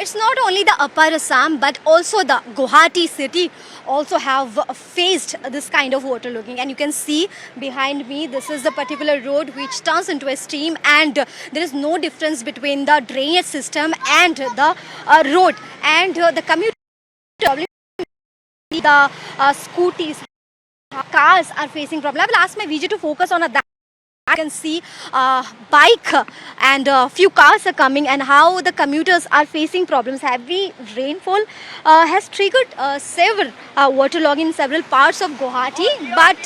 it's not only the Upper Assam but also the Guwahati city also have faced this kind of waterlogging. And you can see behind me, this is the particular road which turns into a stream, and there is no difference between the drainage system and the road. And the commuter, the scooties, cars are facing problem. I will ask my VJ to focus on that. I can see bike and few cars are coming, and how the commuters are facing problems. Heavy rainfall has triggered several waterlogging in several parts of Guwahati, but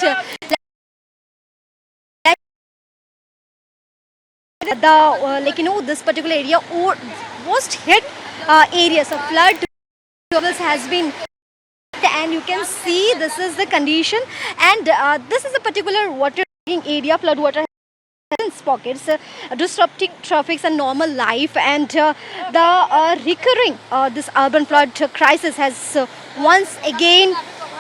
this particular area most hit area, so flood levels has been, and you can see this is the condition, and this is a particular water area. Flood water pockets disrupting traffic and normal life, and the recurring this urban flood crisis has once again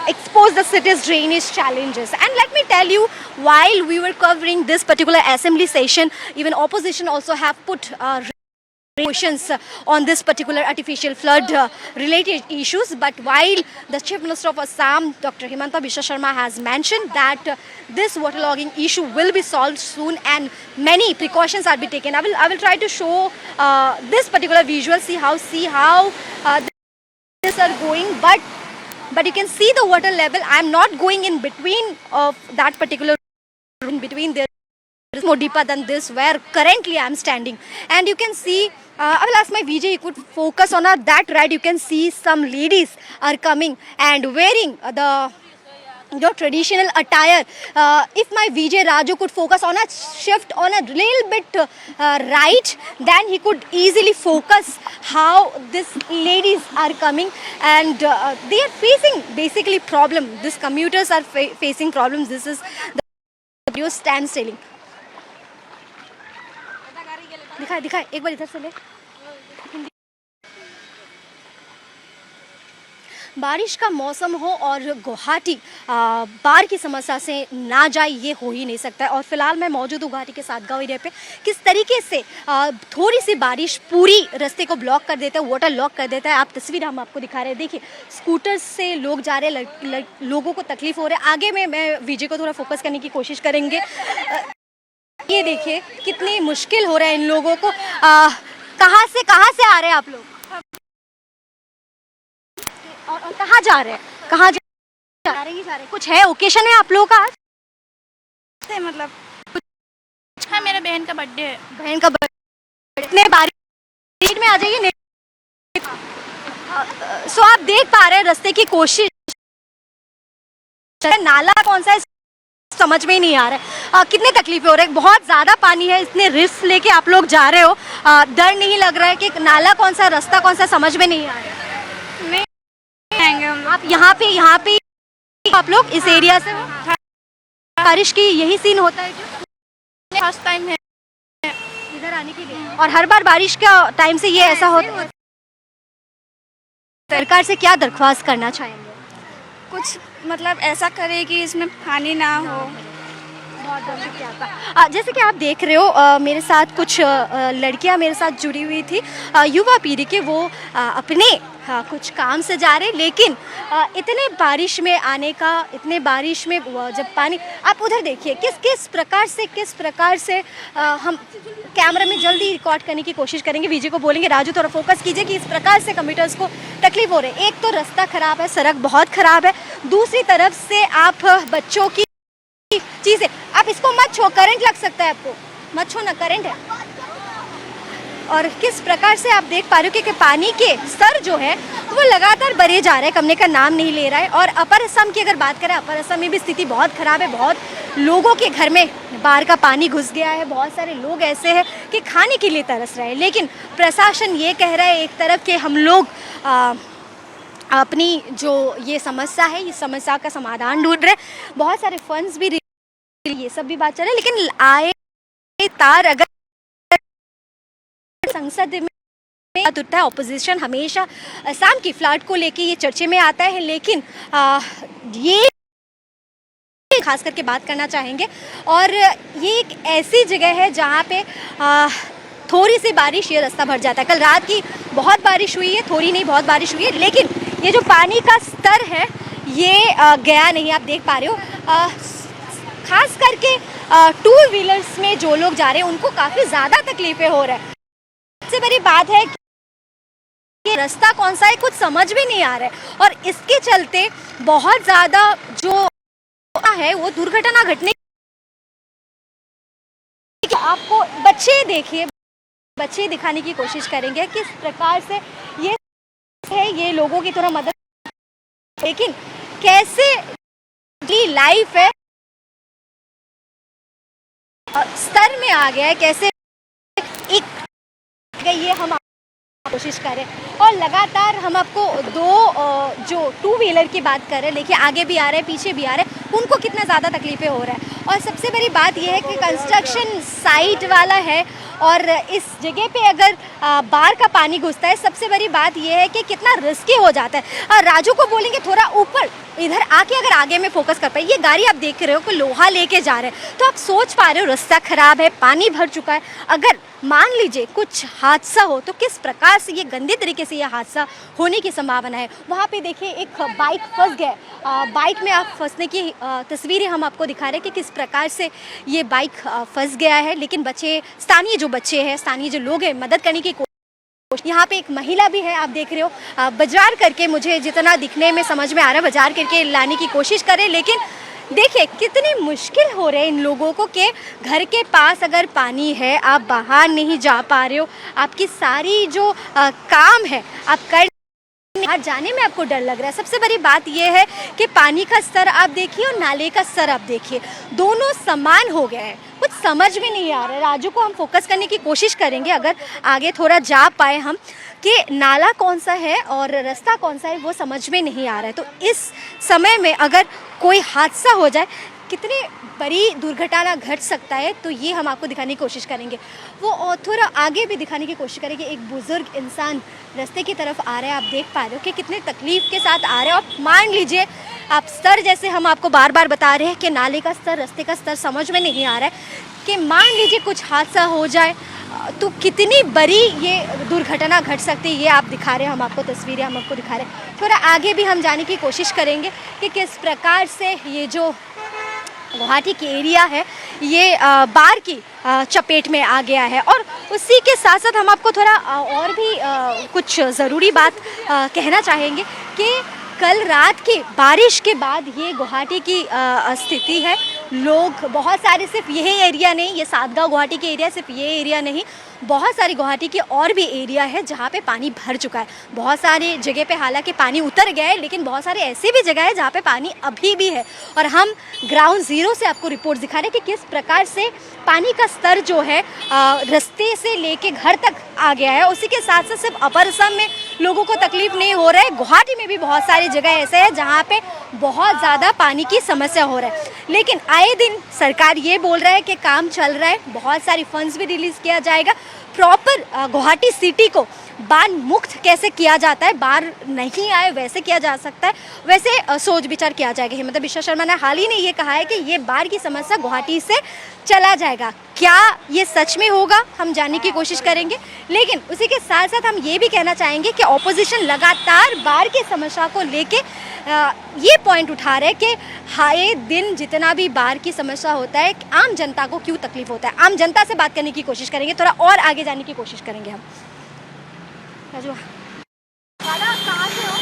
exposed the city's drainage challenges. And let me tell you, while we were covering this particular assembly session, even opposition also have put questions on this particular artificial flood related issues. But while the Chief Minister of Assam, Dr. Himanta Biswa Sharma, has mentioned that this waterlogging issue will be solved soon and many precautions are be taken, I will try to show this particular visual. See how this are going, but you can see the water level. I am not going in between of that particular, in between there is more deeper than this where currently I am standing, and you can see. I will ask my VJ, you could focus on that red. You can see some ladies are coming and wearing the traditional attire. If my VJ Raju could focus on a shift on a little bit right, then he could easily focus how these ladies are coming, and they are facing basically problem. These commuters are facing problems. This is the video standstilling. दिखाए एक बार इधर से ले। बारिश का मौसम हो और गुवाहाटी बाढ़ की समस्या से ना जाए, ये हो ही नहीं सकता है। और फिलहाल मैं मौजूद हूँ गुवाहाटी के सातगांव एरिया पे। किस तरीके से थोड़ी सी बारिश पूरी रास्ते को ब्लॉक कर देता है, वाटर लॉक कर देता है। आप तस्वीर हम आपको दिखा रहे हैं, देखिए स्कूटर से लोग जा रहे हैं, लोगों को तकलीफ हो रहा है। आगे में मैं विजय को थोड़ा फोकस करने की कोशिश करेंगे। ये देखिए कितनी मुश्किल हो रहा है इन लोगों को। कहाँ से आ रहे हैं आप लोग, और कहाँ जा रहे हैं, कहाँ जा रहे हैं? कुछ है ओकेशन है आप लोगों का आज? मतलब हाँ, मेरे बहन का बर्थडे है। बहन का बर्थडे। इतने बारिश में आ जाइए। सो आप देख पा रहे हैं रास्ते की कोशिश, नाला कौन सा है समझ में ही नहीं आ रहा है। कितने तकलीफें हो रहे हैं, बहुत ज़्यादा पानी है, इतने रिस्क लेके आप लोग जा रहे हो। डर नहीं लग रहा है कि नाला कौन सा, रास्ता कौन सा समझ में नहीं आ रहा है? नहीं आएंगे हम। आप यहाँ पे आप लोग इस एरिया से हो? बारिश की यही सीन होता है क्या? फर्स्ट टाइम है इधर आने के लिए, और हर बार बारिश का टाइम से ये ऐसा होता है। सरकार से क्या दरख्वास्त करना चाहेंगे? कुछ मतलब ऐसा करे कि इसमें पानी ना हो। जैसे कि आप देख रहे हो, मेरे साथ कुछ लड़कियां मेरे साथ जुड़ी हुई थी, युवा पीढ़ी के। वो अपने कुछ काम से जा रहे, लेकिन इतने बारिश में आने का, इतने बारिश में जब पानी, आप उधर देखिए किस प्रकार से हम कैमरा में जल्दी रिकॉर्ड करने की कोशिश करेंगे। विजय को बोलेंगे राजू थोड़ा फोकस कीजिए कि इस प्रकार से कम्यूटर्स को तकलीफ हो रही है। एक तो रास्ता ख़राब है, सड़क बहुत ख़राब है, दूसरी तरफ से आप बच्चों की चीज़ें, आप इसको मत छो, करंट लग सकता है आपको, मत छो ना, करंट है। और किस प्रकार से आप देख पा रहे हो कि पानी के स्तर जो है वो लगातार बढ़े जा रहे हैं, कमने का नाम नहीं ले रहा है। और अपर असम की अगर बात करें, अपर असम में भी स्थिति बहुत ख़राब है। बहुत लोगों के घर में बाढ़ का पानी घुस गया है। बहुत सारे लोग ऐसे हैं कि खाने के लिए तरस रहे हैं, लेकिन प्रशासन ये कह रहा है एक तरफ कि हम लोग अपनी जो ये समस्या है, इस समस्या का समाधान ढूंढ रहे हैं। बहुत सारे फंड्स भी, ये सब भी बात चल रही है, लेकिन आए तार अगर संसद में उठता है, ऑपोजिशन हमेशा असम की फ्लड को लेके ये चर्चे में आता है, लेकिन ये खास करके बात करना चाहेंगे। और ये एक ऐसी जगह है जहाँ पे थोड़ी सी बारिश ये रास्ता भर जाता है। कल रात की बहुत बारिश हुई है, थोड़ी नहीं बहुत बारिश हुई है, लेकिन ये जो पानी का स्तर है ये गया नहीं। आप देख पा रहे हो खास करके टू व्हीलर्स में जो लोग जा रहे हैं उनको काफ़ी ज़्यादा तकलीफें हो रहा है। सबसे बड़ी बात है कि रास्ता कौन सा है कुछ समझ भी नहीं आ रहा है और इसके चलते बहुत ज़्यादा जो है वो दुर्घटना घटने। आपको बच्चे देखिए, बच्चे दिखाने की कोशिश करेंगे किस प्रकार से ये है, ये लोगों की तरह मदद, लेकिन कैसे लाइफ है स्तर में आ गया है, कैसे एक ये हम कोशिश करें। और लगातार हम आपको दो जो टू व्हीलर की बात कर रहे हैं, देखिए आगे भी आ रहे हैं पीछे भी आ रहे हैं, उनको कितना ज़्यादा तकलीफ़ें हो रहा है। और सबसे बड़ी बात यह है कि कंस्ट्रक्शन साइट वाला है और इस जगह पे अगर बाढ़ का पानी घुसता है, सबसे बड़ी बात यह है कि कितना रिस्की हो जाता है। और राजू को बोलेंगे थोड़ा ऊपर इधर आके अगर आगे में फोकस कर पाए। ये गाड़ी आप देख रहे हो कि लोहा लेके जा रहे हैं, तो आप सोच पा रहे हो रास्ता खराब है, पानी भर चुका है। अगर मान लीजिए कुछ हादसा हो तो किस प्रकार से ये गंदे तरीके से ये हादसा होने की संभावना है। वहाँ पे देखिए एक बाइक फंस गया, बाइक में आप फंसने की तस्वीरें हम आपको दिखा रहे हैं कि किस प्रकार से ये बाइक फंस गया है। लेकिन बच्चे, स्थानीय जो बच्चे हैं, स्थानीय जो लोग हैं, मदद करने की यहाँ पे एक महिला भी है, आप देख रहे हो बाजार करके, मुझे जितना दिखने में समझ में आ रहा है बाजार करके लाने की कोशिश करें। लेकिन देखिए कितनी मुश्किल हो रहा है इन लोगों को कि घर के पास अगर पानी है, आप बाहर नहीं जा पा रहे हो, आपकी सारी जो काम है आप कर बाहर जाने में आपको डर लग रहा है। सबसे बड़ी बात यह है कि पानी का स्तर आप देखिए और नाले का स्तर आप देखिए, दोनों समान हो गए हैं, कुछ समझ में नहीं आ रहा है। राजू को हम फोकस करने की कोशिश करेंगे अगर आगे थोड़ा जा पाए हम कि नाला कौन सा है और रास्ता कौन सा है वो समझ में नहीं आ रहा है। तो इस समय में अगर कोई हादसा हो जाए, कितनी बड़ी दुर्घटना घट सकता है, तो ये हम आपको दिखाने की कोशिश करेंगे। वो थोड़ा आगे भी दिखाने की कोशिश करेंगे। एक बुज़ुर्ग इंसान रास्ते की तरफ आ रहा है, आप देख पा रहे हो कि कितने तकलीफ़ के साथ आ रहे हैं। और मान लीजिए आप स्तर, जैसे हम आपको बार बार बता रहे हैं कि नाले का स्तर, रास्ते का स्तर समझ में नहीं आ रहा है कि मान लीजिए कुछ हादसा हो जाए तो कितनी बड़ी ये दुर्घटना घट सकती है। ये आप दिखा रहे हैं, हम आपको तस्वीरें हम आपको दिखा रहे हैं। थोड़ा आगे भी हम जाने की कोशिश करेंगे कि किस प्रकार से ये जो गुवाहाटी के एरिया है ये बाढ़ की चपेट में आ गया है। और उसी के साथ साथ हम आपको थोड़ा और भी कुछ ज़रूरी बात कहना चाहेंगे कि कल रात की बारिश के बाद ये गुवाहाटी की स्थिति है। लोग बहुत सारे, सिर्फ यही एरिया नहीं, ये सातगांव गुवाहाटी के एरिया, सिर्फ ये एरिया नहीं, बहुत सारी गुवाहाटी के और भी एरिया है जहाँ पे पानी भर चुका है। बहुत सारी जगह पे हालांकि पानी उतर गया है, लेकिन बहुत सारे ऐसी भी जगह है जहाँ पे पानी अभी भी है। और हम ग्राउंड ज़ीरो से आपको रिपोर्ट दिखा रहे हैं कि किस प्रकार से पानी का स्तर जो है रास्ते से लेके घर तक आ गया है। उसी के साथ साथ सिर्फ अपर असम में लोगों को तकलीफ नहीं हो रहा है, गुवाहाटी में भी बहुत सारी जगह ऐसे है जहाँ पे बहुत ज़्यादा पानी की समस्या हो रहा है। लेकिन आए दिन सरकार ये बोल रहा है कि काम चल रहा है, बहुत सारी फंड्स भी रिलीज़ किया जाएगा। प्रॉपर गुवाहाटी सिटी को बाढ़ मुक्त कैसे किया जाता है, बाढ़ नहीं आए वैसे किया जा सकता है, वैसे सोच विचार किया जाएगा। हिमंता बिश्वा शर्मा ने हाल ही में ये कहा है कि ये बाढ़ की समस्या गुवाहाटी से चला जाएगा। क्या ये सच में होगा, हम जानने की कोशिश करेंगे। लेकिन उसी के साथ साथ हम ये भी कहना चाहेंगे कि ऑपोजिशन लगातार बाढ़ की समस्या को लेके ये पॉइंट उठा रहे हैं कि आए दिन जितना भी बाढ़ की समस्या होता है, आम जनता को क्यों तकलीफ होता है। आम जनता से बात करने की कोशिश करेंगे, थोड़ा और आगे जाने की कोशिश करेंगे हम। राजू, कहाँ से हो?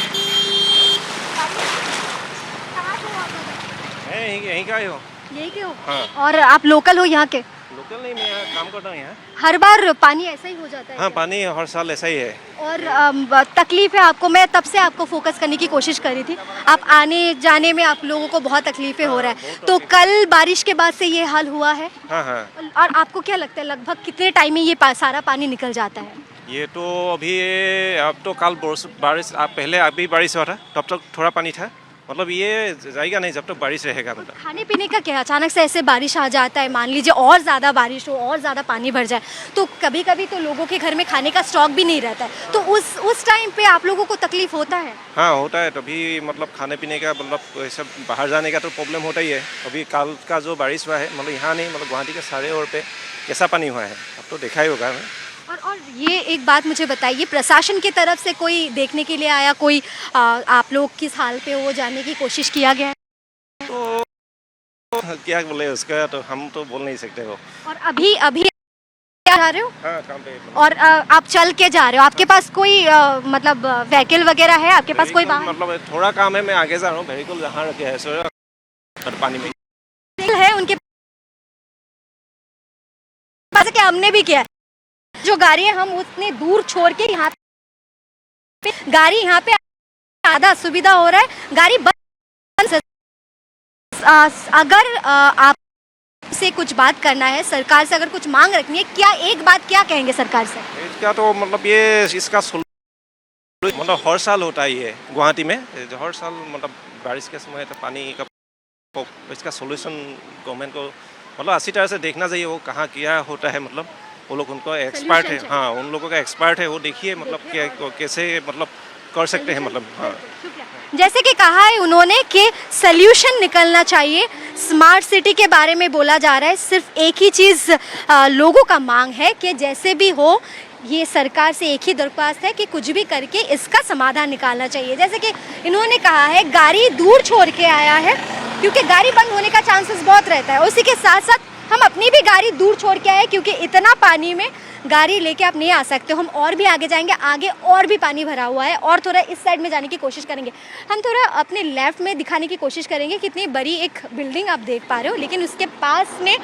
मैं यहीं का ही हूँ। यही के हो? हाँ। और आप लोकल हो यहाँ के? लोकल नहीं, मैं यहाँ काम करता हूँ यहाँ। हर बार पानी ऐसा ही हो जाता है? हाँ, क्या? पानी हर साल ऐसा ही है। और तकलीफ है आपको, मैं तब से आपको फोकस करने की कोशिश कर रही थी। आप आने जाने में आप लोगों को बहुत तकलीफें हो रहा है, तो कल बारिश के बाद से ये हाल हुआ है। हाँ हाँ। और आपको क्या लगता है लगभग कितने टाइम में ये सारा पानी निकल जाता है? ये तो अभी, अब तो कल बारिश, पहले अभी बारिश हुआ था, तब तक थोड़ा पानी था। मतलब ये जाएगा नहीं जब तक बारिश रहेगा। मतलब खाने पीने का क्या, अचानक से ऐसे बारिश आ जाता है, मान लीजिए और ज़्यादा बारिश हो, और ज़्यादा पानी भर जाए, तो कभी कभी तो लोगों के घर में खाने का स्टॉक भी नहीं रहता है, तो उस टाइम पे आप लोगों को तकलीफ होता है? हाँ होता है, तभी मतलब खाने पीने का, मतलब सब बाहर जाने का तो प्रॉब्लम होता ही है। अभी कल का जो बारिश हुआ है, मतलब यहाँ नहीं, मतलब गुवाहाटी के सारे ओर पे कैसा पानी हुआ है, अब तो देखा ही होगा। और ये एक बात मुझे बताइए, प्रशासन की तरफ से कोई देखने के लिए आया, कोई आप लोग किस हाल पे हो जानने की कोशिश किया गया है? तो क्या बोले उसका, तो हम तो बोल नहीं सकते हो। और अभी अभी क्या जा रहे हो? हाँ, काम पे और आप चल के जा रहे हो, आपके पास कोई मतलब व्हीकल वगैरह है, आपके पास कोई वाहन मतलब थोड़ा काम है, मैं आगे जा रहा हूँ, वेहिकल जहाँ रखे है सो पानी में है उनके पास? क्या हमने भी किया है, जो गाड़ी है हम उतने दूर छोड़ के यहाँ पे, गाड़ी यहाँ पे आधा सुविधा हो रहा है, गाड़ी बंद। अगर आप से कुछ बात करना है, सरकार से अगर कुछ मांग रखनी है, क्या एक बात क्या कहेंगे सरकार से? इसका तो मतलब ये इसका मतलब हर साल होता है ये गुवाहाटी में, हर साल मतलब बारिश के समय तो पानी का इसका सोल्यूशन गवर्नमेंट को मतलब अच्छी तरह से देखना चाहिए, वो कहाँ क्या होता है, मतलब वो लोग उनको एक्सपर्ट है, हाँ उन लोगों का एक्सपर्ट है, वो देखिए मतलब क्या कैसे मतलब कर सकते हैं, मतलब हाँ। जैसे कि कहा है उन्होंने कि सल्यूशन निकलना चाहिए, स्मार्ट सिटी के बारे में बोला जा रहा है, सिर्फ एक ही चीज़ लोगों का मांग है कि जैसे भी हो ये सरकार से एक ही दरख्वास्त है कि कुछ भी करके इसका समाधान निकालना चाहिए। जैसे कि इन्होंने कहा है गाड़ी दूर छोड़ के आया है क्योंकि गाड़ी बंद होने का चांसेस बहुत रहता है, उसी के साथ साथ हम अपनी भी गाड़ी दूर छोड़ के आए क्योंकि इतना पानी में गाड़ी लेके आप नहीं आ सकते। हम और भी आगे जाएंगे, आगे और भी पानी भरा हुआ है, और थोड़ा इस साइड में जाने की कोशिश करेंगे। हम थोड़ा अपने लेफ्ट में दिखाने की कोशिश करेंगे, कितनी बड़ी एक बिल्डिंग आप देख पा रहे हो, लेकिन उसके पास में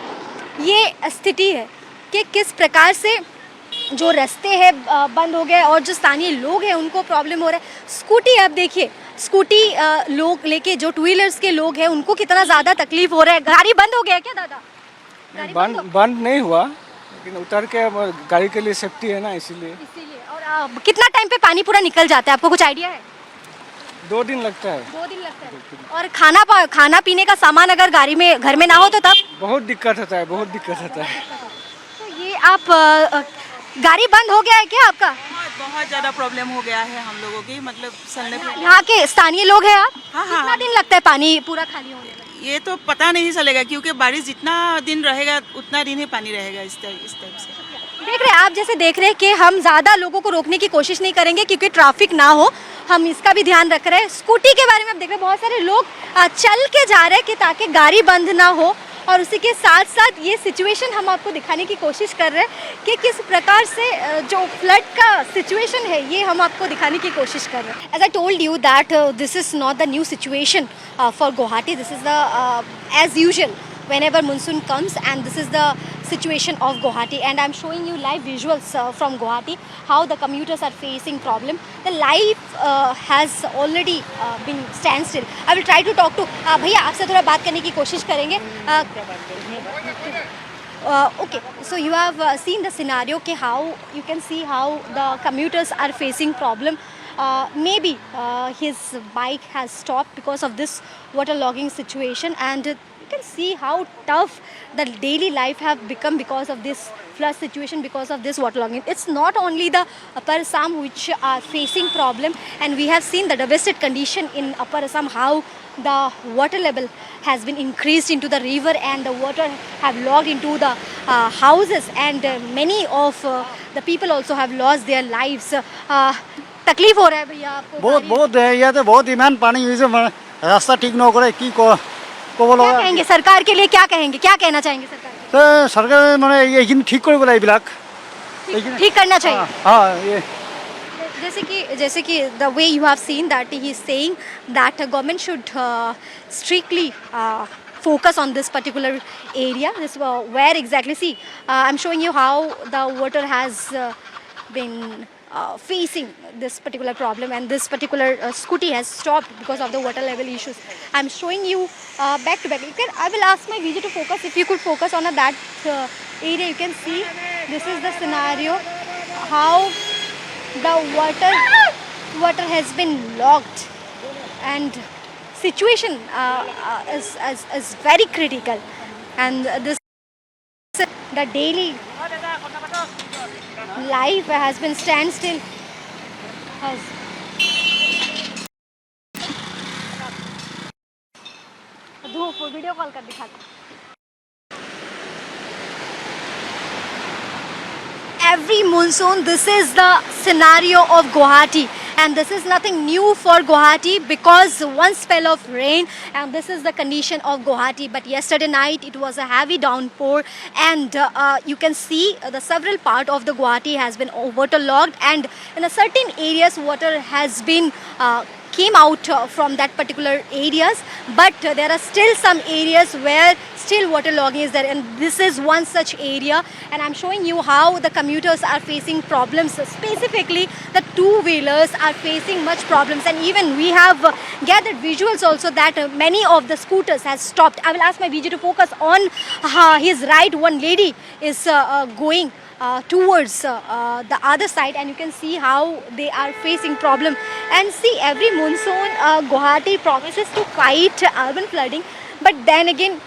ये स्थिति है कि किस प्रकार से जो रास्ते हैं बंद हो गए और जो स्थानीय लोग हैं उनको प्रॉब्लम हो रहा है। स्कूटी आप देखिए, स्कूटी लोग लेके जो टू व्हीलर्स के लोग हैं उनको कितना ज़्यादा तकलीफ हो रहा है। गाड़ी बंद हो गया क्या दादा? बंद नहीं हुआ, लेकिन उतर के गाड़ी के लिए सेफ्टी है ना, इसीलिए। और कितना टाइम पे पानी पूरा निकल जाता है, आपको कुछ आइडिया है? 2 दिन लगता है। 2 दिन लगता है। और खाना पीने का सामान अगर गाड़ी में घर में ना हो तो तब बहुत दिक्कत होता है, बहुत दिक्कत होता है। तो ये आप गाड़ी बंद हो गया है क्या आपका? बहुत ज़्यादा प्रॉब्लम हो गया है हम लोगों की, मतलब चलने पे। यहाँ के स्थानीय लोग हैं आप? हाँ। कितना दिन लगता है पानी पूरा खाली होने में? ये तो पता नहीं चलेगा क्योंकि बारिश जितना दिन रहेगा उतना दिन ही पानी रहेगा इस टाइप से। देख रहे हैं आप, जैसे देख रहे हैं कि हम ज़्यादा लोगों को रोकने की कोशिश नहीं करेंगे क्योंकि ट्रैफिक ना हो, हम इसका भी ध्यान रख रहे हैं। स्कूटी के बारे में आप देख रहे हैं, बहुत सारे लोग चल के जा रहे हैं कि ताकि गाड़ी बंद ना हो, और उसी के साथ साथ ये सिचुएशन हम आपको दिखाने की कोशिश कर रहे हैं कि किस प्रकार से जो फ्लड का सिचुएशन है ये हम आपको दिखाने की कोशिश कर रहे हैं। As I told you that this is not the new situation for Guwahati, this is the as usual whenever monsoon comes, and this is the situation of Guwahati, and I'm showing you live visuals from Guwahati, how the commuters are facing problem. The life has already been standstill. I will try to talk to भैया, आपसे थोड़ा बात करने की कोशिश करेंगे। Okay, so you have seen the scenario कि how you can see how the commuters are facing problem. Maybe his bike has stopped because of this waterlogging situation, and you can see how tough the daily life have become because of this flood situation, because of this waterlogging. It's not only the Upper Assam which are facing problem, and we have seen the devastated condition in Upper Assam, how the water level has been increased into the river and the water have logged into the houses, and many of the people also have lost their lives. तकलीफ हो रहा है भैया आपको? बहुत है, ये तो बहुत ईमान पानी हुई से रास्ता ठीक न करे की को क्या कहेंगे सरकार के लिए, क्या कहेंगे, क्या कहना चाहेंगे सरकार के? तो सरकार माने এইখিনি ঠিক কৰিব লাগে এইবিলাক, ठीक करना चाहिए। हाँ ये जैसे कि the way you have seen that he is saying that government should strictly focus on this particular area. This where exactly, see, I'm showing you how the water has been facing this particular problem, and this particular scooty has stopped because of the water level issues. I'm showing you back to back. I will ask my video to focus. If you could focus on that area, you can see this is the scenario, how the water has been locked, and situation is very critical, and this the daily life has been standstill. Video call कर दिखाता। every monsoon, this is the scenario of Guwahati. And this is nothing new for Guwahati because one spell of rain and this is the condition of Guwahati. But yesterday night it was a heavy downpour and you can see the several part of the Guwahati has been waterlogged, and in a certain areas water has been came out from that particular areas, but there are still some areas where still waterlogging is there, and this is one such area. And I'm showing you how the commuters are facing problems. Specifically the two-wheelers are facing much problems, and even we have gathered visuals also that many of the scooters has stopped. I will ask my VJ to focus on his right. One lady is going towards the other side, and you can see how they are facing problem. And see, every monsoon Guwahati promises to fight urban flooding, but then again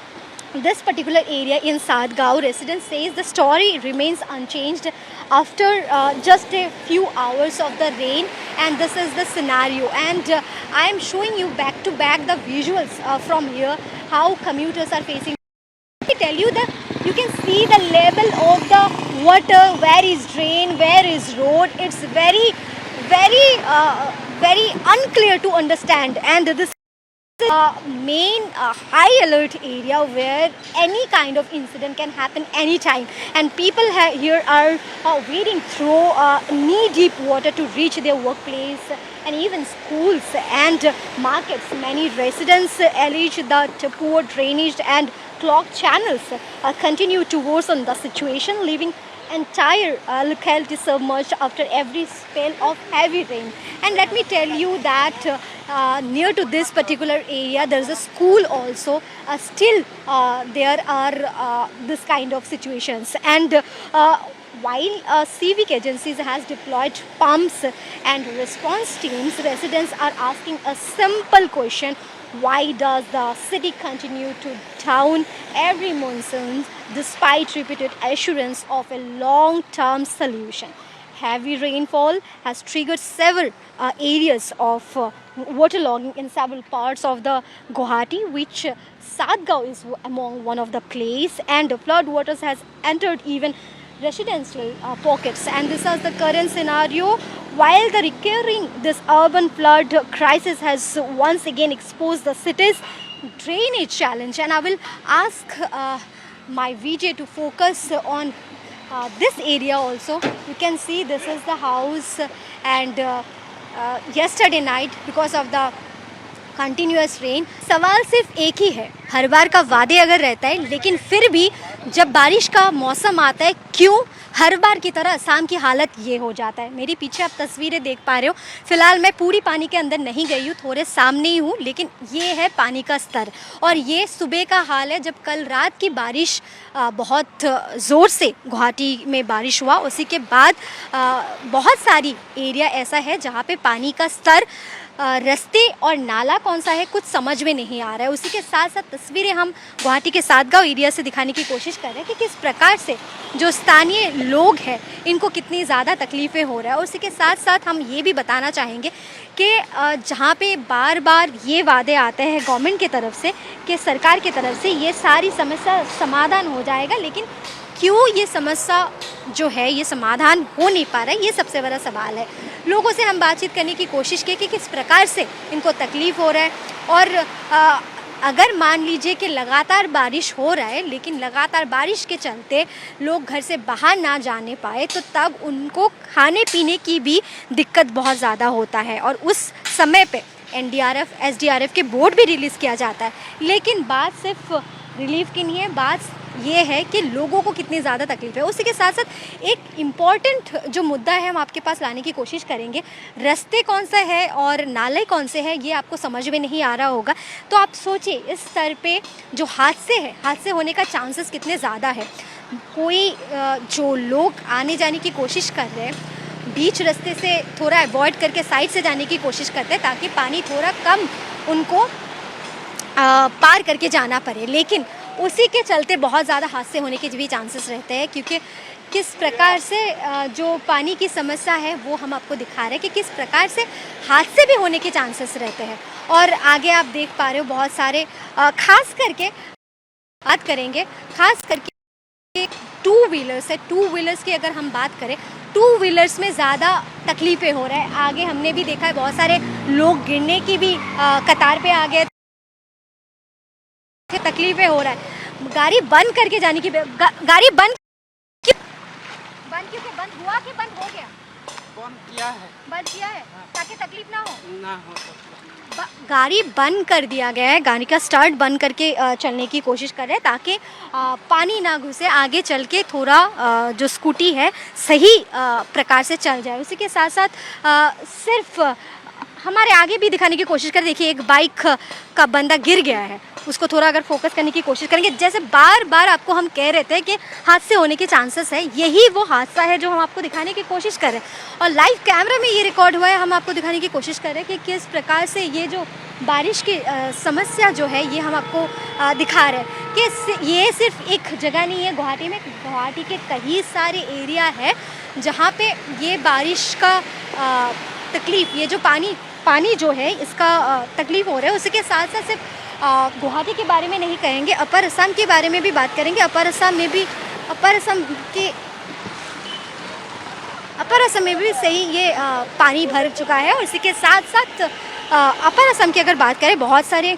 this particular area in Sadgaon, residents says the story remains unchanged after just a few hours of the rain, and this is the scenario. And I am showing you back to back the visuals from here how commuters are facing. Let me tell you that you can see the level of the water, where is drain, where is road. It's very unclear to understand, and this main high alert area where any kind of incident can happen anytime, and people here are wading through knee-deep water to reach their workplace and even schools and markets. Many residents allege that poor drainage and clogged channels continue to worsen the situation, leaving entire locality submerged after every spell of heavy rain. And let me tell you that near to this particular area there is a school also. Still there are this kind of situations, and while civic agencies has deployed pumps and response teams, residents are asking a simple question: why does the city continue to drown every monsoon despite repeated assurance of a long-term solution? Heavy rainfall has triggered several areas of waterlogging in several parts of the Guwahati, which Sadgaon is among one of the place, and flood waters has entered even residential pockets. And this is the current scenario. While the recurring this urban flood crisis has once again exposed the city's drainage challenge, and I will ask my VJ to focus on this area also. You can see this is the house, and yesterday night because of the continuous rain, सवाल सिर्फ एक ही है, हर बार का वादे अगर रहता है लेकिन फिर भी जब बारिश का मौसम आता है क्यों हर बार की तरह शाम की हालत ये हो जाता है। मेरे पीछे आप तस्वीरें देख पा रहे हो, फिलहाल मैं पूरी पानी के अंदर नहीं गई हूँ, थोड़े सामने ही हूँ, लेकिन ये है पानी का स्तर। और ये सुबह का हाल है जब कल रात की बारिश बहुत ज़ोर से गुवाहाटी में बारिश हुआ, उसी के बाद बहुत सारी एरिया ऐसा है जहाँ पे पानी का स्तर रास्ते और नाला कौन सा है कुछ समझ में नहीं आ रहा है। उसी के साथ साथ तस्वीरें हम गुवाहाटी के सादगांव एरिया से दिखाने की कोशिश कर रहे हैं कि किस प्रकार से जो स्थानीय लोग हैं इनको कितनी ज़्यादा तकलीफ़ें हो रहा है। और उसी के साथ साथ हम ये भी बताना चाहेंगे कि जहाँ पे बार बार ये वादे आते हैं गवर्नमेंट की तरफ से कि सरकार की तरफ से ये सारी समस्या समाधान हो जाएगा, लेकिन क्यों ये समस्या जो है ये समाधान हो नहीं पा रहा है, ये सबसे बड़ा सवाल है। लोगों से हम बातचीत करने की कोशिश की कि किस प्रकार से इनको तकलीफ़ हो रहा है। और अगर मान लीजिए कि लगातार बारिश हो रहा है लेकिन लगातार बारिश के चलते लोग घर से बाहर ना जाने पाए तो तब उनको खाने पीने की भी दिक्कत बहुत ज़्यादा होता है। और उस समय पे NDRF SDRF के बोर्ड भी रिलीज़ किया जाता है, लेकिन बात सिर्फ रिलीफ की नहीं है, बात ये है कि लोगों को कितनी ज़्यादा तकलीफ है। उसी के साथ साथ एक इम्पॉर्टेंट जो मुद्दा है हम आपके पास लाने की कोशिश करेंगे। रास्ते कौन सा है और नाले कौन से हैं ये आपको समझ में नहीं आ रहा होगा, तो आप सोचिए इस स्तर पे जो हादसे होने का चांसेस कितने ज़्यादा है। कोई जो लोग आने जाने की कोशिश कर रहे हैं बीच रास्ते से थोड़ा अवॉइड करके साइड से जाने की कोशिश करते हैं ताकि पानी थोड़ा कम उनको पार करके जाना पड़े, लेकिन उसी के चलते बहुत ज़्यादा हादसे होने के भी चांसेस रहते हैं। क्योंकि किस प्रकार से जो पानी की समस्या है वो हम आपको दिखा रहे हैं कि किस प्रकार से हादसे भी होने के चांसेस रहते हैं। और आगे आप देख पा रहे हो बहुत सारे खास करके बात करेंगे, खास करके टू व्हीलर्स है, टू व्हीलर्स की अगर हम बात करें, टू व्हीलर्स में ज़्यादा तकलीफ़ें हो रहा है। आगे हमने भी देखा है बहुत सारे लोग गिरने की भी कतार पे आ गए, तकलीफ़ें हो रहा है। गाड़ी बंद करके जाने की गाड़ी बंद क्यों बंद हुआ कि बंद हो गया? बंद किया है ताकि तकलीफ ना हो। गाड़ी बंद कर दिया गया है, गाड़ी का स्टार्ट बंद करके चलने की कोशिश कर रहे हैं ताकि पानी ना घुसे, आगे चल के थोड़ा जो स्कूटी है सही प्रकार से चल जाए। उसी के साथ साथ सिर्फ हमारे आगे भी दिखाने की कोशिश कर, देखिए एक बाइक का बंदा गिर गया है, उसको थोड़ा अगर फोकस करने की कोशिश करेंगे, जैसे बार बार आपको हम कह रहे थे कि हादसे होने के चांसेस है, यही वो हादसा है जो हम आपको दिखाने की कोशिश कर रहे हैं और लाइव कैमरा में ये रिकॉर्ड हुआ है। हम आपको दिखाने की कोशिश कर रहे हैं कि किस प्रकार से ये जो बारिश की समस्या जो है ये हम आपको दिखा रहे हैं कि ये सिर्फ एक जगह नहीं है गुवाहाटी में, गुवाहाटी के कई सारे एरिया है जहाँ पे ये बारिश का तकलीफ़, ये जो पानी जो है इसका तकलीफ़ हो रहा है। उसी के साथ साथ सिर्फ गुवाहाटी के बारे में नहीं कहेंगे, अपर असम के बारे में भी बात करेंगे। अपर असम में भी सही ये पानी भर चुका है और इसी के साथ साथ अपर असम की अगर बात करें, बहुत सारे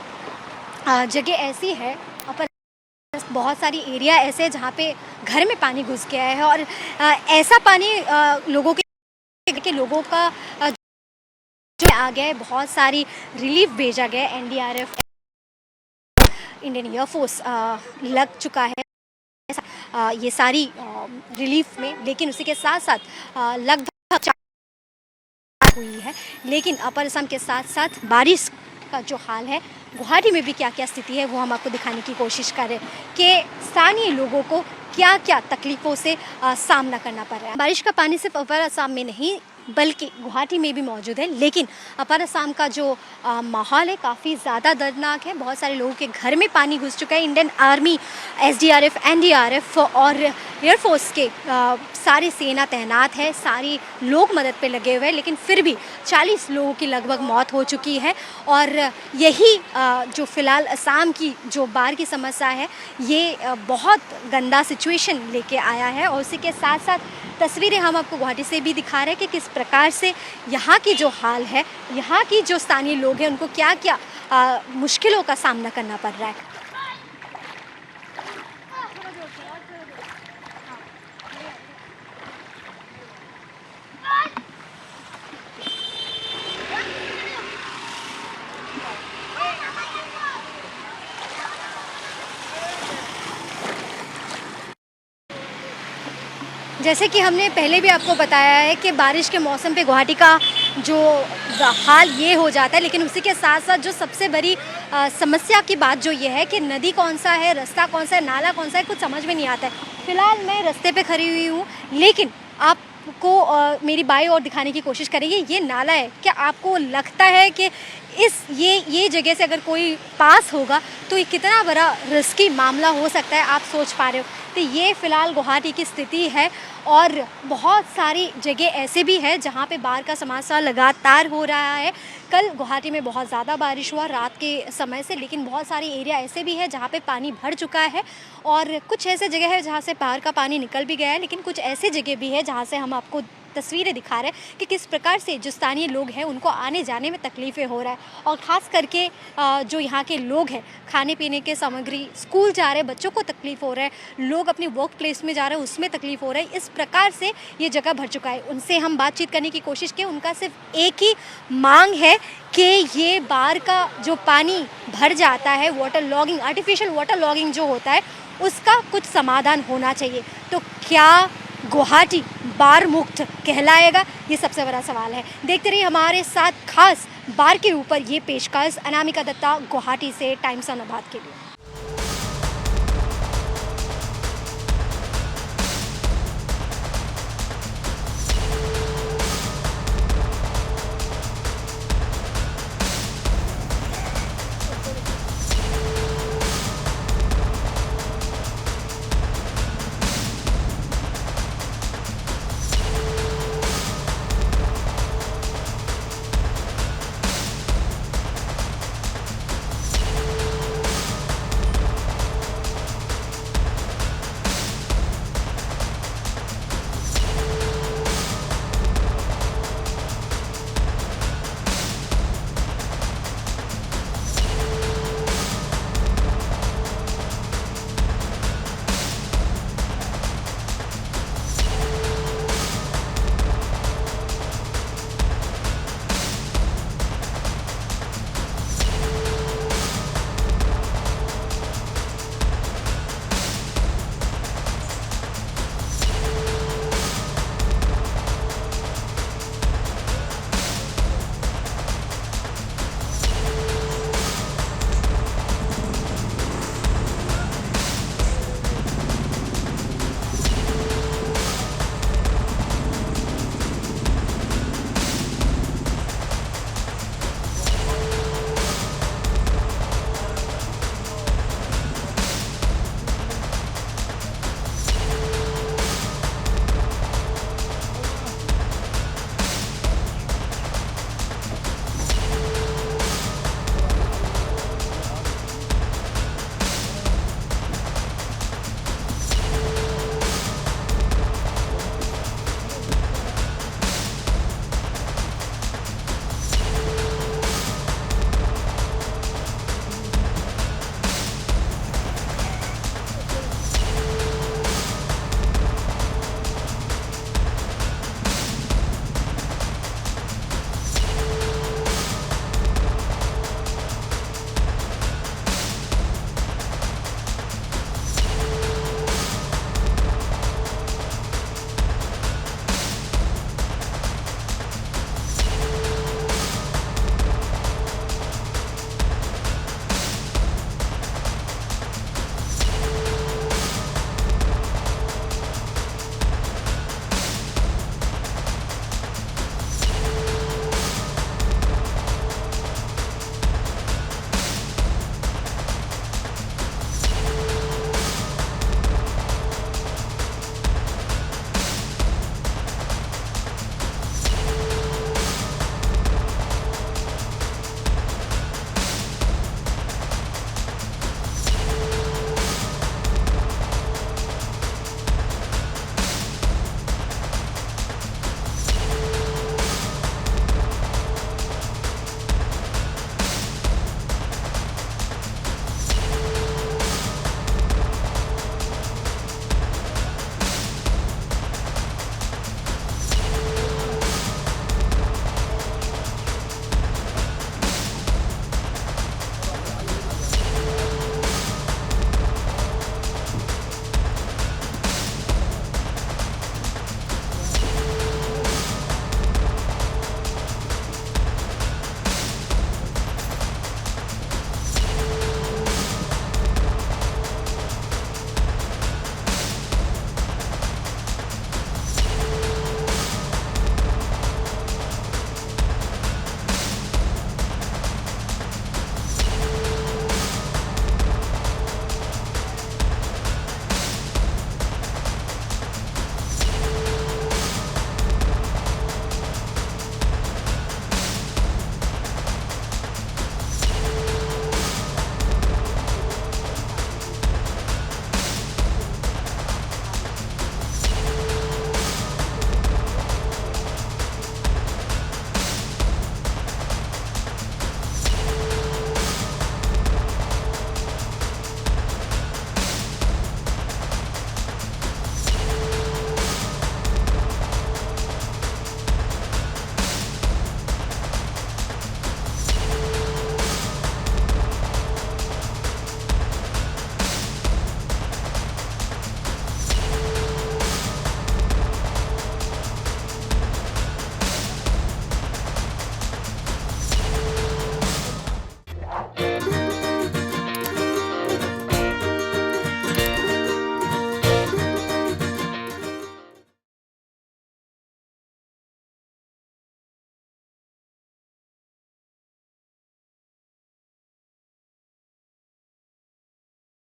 जगह ऐसी है, बहुत सारी एरिया ऐसे जहाँ पे घर में पानी घुस गया है और ऐसा पानी लोगों का जो आ गया है। बहुत सारी रिलीफ भेजा गया है, NDRF, इंडियन एयरफोर्स लग चुका है ये सारी रिलीफ में, लेकिन उसी के साथ साथ लगभग हुई है। लेकिन अपर असम के साथ साथ बारिश का जो हाल है, गुवाहाटी में भी क्या क्या स्थिति है वो हम आपको दिखाने की कोशिश कर रहे हैं कि स्थानीय लोगों को क्या क्या तकलीफ़ों से सामना करना पड़ रहा है। बारिश का पानी सिर्फ अपर असम में नहीं बल्कि गुवाहाटी में भी मौजूद है, लेकिन अपर असम का जो माहौल है काफ़ी ज़्यादा दर्दनाक है। बहुत सारे लोगों के घर में पानी घुस चुका है। इंडियन आर्मी, SDRF, NDRF और एयरफोर्स के सारे सेना तैनात है, सारे लोग मदद पे लगे हुए हैं, लेकिन फिर भी 40 लोगों की लगभग मौत हो चुकी है। और यही जो फ़िलहाल असम की जो बाढ़ की समस्या है ये बहुत गंदा सिचुएशन लेके आया है। और उसी के साथ साथ तस्वीरें हम आपको गुवाहाटी से भी दिखा रहे हैं कि किस प्रकार से यहाँ की जो हाल है, यहाँ की जो स्थानीय लोग हैं उनको क्या क्या मुश्किलों का सामना करना पड़ रहा है। जैसे कि हमने पहले भी आपको बताया है कि बारिश के मौसम पे गुवाहाटी का जो हाल ये हो जाता है, लेकिन उसी के साथ साथ जो सबसे बड़ी समस्या की बात जो ये है कि नदी कौन सा है, रास्ता कौन सा है, नाला कौन सा है, कुछ समझ में नहीं आता है। फ़िलहाल मैं रास्ते पे खड़ी हुई हूँ, लेकिन आपको मेरी बाई और दिखाने की कोशिश करेंगे ये नाला है। क्या आपको लगता है कि ये जगह से अगर कोई पास होगा तो ये कितना बड़ा रिस्की मामला हो सकता है, आप सोच पा रहे हो। तो ये फ़िलहाल गुवाहाटी की स्थिति है और बहुत सारी जगह ऐसे भी है जहाँ पे बाढ़ का समस्या लगातार हो रहा है। कल गुवाहाटी में बहुत ज़्यादा बारिश हुआ रात के समय से, लेकिन बहुत सारे एरिया ऐसे भी है जहाँ पे पानी भर चुका है और कुछ ऐसे जगह है जहाँ से बाहर का पानी निकल भी गया है, लेकिन कुछ ऐसे जगह भी है जहाँ से हम आपको तस्वीरें दिखा रहे हैं कि किस प्रकार से जो स्थानीय लोग हैं उनको आने जाने में तकलीफ़ें हो रहा है। और ख़ास करके जो यहाँ के लोग हैं, खाने पीने के सामग्री, स्कूल जा रहे बच्चों को तकलीफ़ हो रहा है, लोग अपनी वर्क प्लेस में जा रहे हैं उसमें तकलीफ़ हो रहा है। इस प्रकार से ये जगह भर चुका है। उनसे हम बातचीत करने की कोशिश की, उनका सिर्फ एक ही मांग है कि ये बाढ़ का जो पानी भर जाता है, water logging, artificial water logging जो होता है उसका कुछ समाधान होना चाहिए। तो क्या गुवाहाटी बाढ़ मुक्त कहलाएगा, ये सबसे बड़ा सवाल है। देखते रहिए हमारे साथ खास बाढ़ के ऊपर ये पेशकश। अनामिका दत्ता, गुवाहाटी से, टाइम्स ऑन अबाध के लिए।